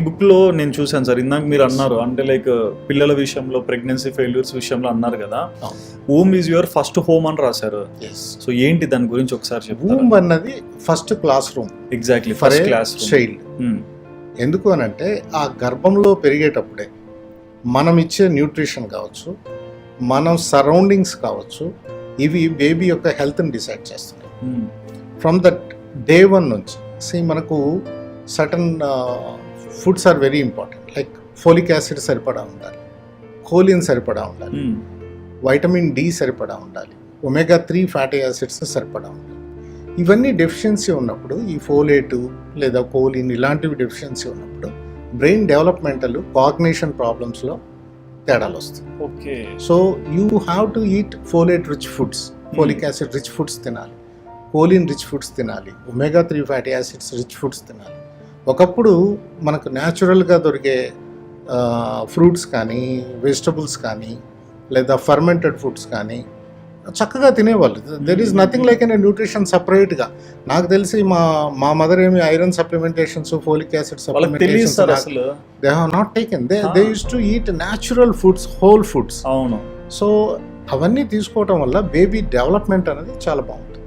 Book లో నేను చూసాను సార్, ఇందాక మీరు అన్నారు అంటే లైక్ పిల్లల విషయంలో ప్రెగ్నెన్సీ ఫెయిల్యూర్స్ విషయంలో అన్నారు కదా, womb is your first home అని రాశారు. సో ఏంటి దాని గురించి ఒకసారి చెప్తారా? వూమ్ అన్నది first class room exactly for first class child. ఎందుకు అని అంటే ఆ గర్భంలో పెరిగేటప్పుడే మనం ఇచ్చే న్యూట్రిషన్ కావచ్చు, మనం సరౌండింగ్స్ కావచ్చు, ఇవి బేబీ యొక్క హెల్త్ని డిసైడ్ చేస్తున్నాయి. ఫ్రమ్ దట్ డే వన్ నుంచి మనకు certain foods are very important. Like folic acid సరిపడా ఉండాలి, కోలిన్ సరిపడా ఉండాలి, వైటమిన్ డి సరిపడా ఉండాలి, ఒమేగా 3 ఫ్యాటీ యాసిడ్స్ సరిపడా ఉండాలి. ఇవన్నీ డెఫిషియన్సీ ఉన్నప్పుడు, ఈ ఫోలేటు లేదా కోలిన్ ఇలాంటివి డెఫిషియన్సీ ఉన్నప్పుడు బ్రెయిన్ డెవలప్మెంటల్ కాగ్నిషన్ ప్రాబ్లమ్స్లో తేడాలు వస్తాయి. Okay. So you have to eat folate rich foods, folic acid rich foods తినాలి, కోలిన్ రిచ్ ఫుడ్స్ తినాలి, omega 3 fatty acids rich foods తినాలి. ఒకప్పుడు మనకు న్యాచురల్గా దొరికే ఫ్రూట్స్ కానీ, వెజిటబుల్స్ కానీ, లేదా ఫర్మెంటెడ్ ఫుడ్స్ కానీ చక్కగా తినేవాళ్ళు. There is nothing like an nutrition సపరేట్గా. నాకు తెలిసి మా మదర్ ఏమి iron supplementations, folic acid supplementations they have not taken. They use to eat natural foods, whole foods. అవును. సో అవన్నీ తీసుకోవటం వల్ల బేబీ డెవలప్మెంట్ అనేది చాలా బాగుంటుంది.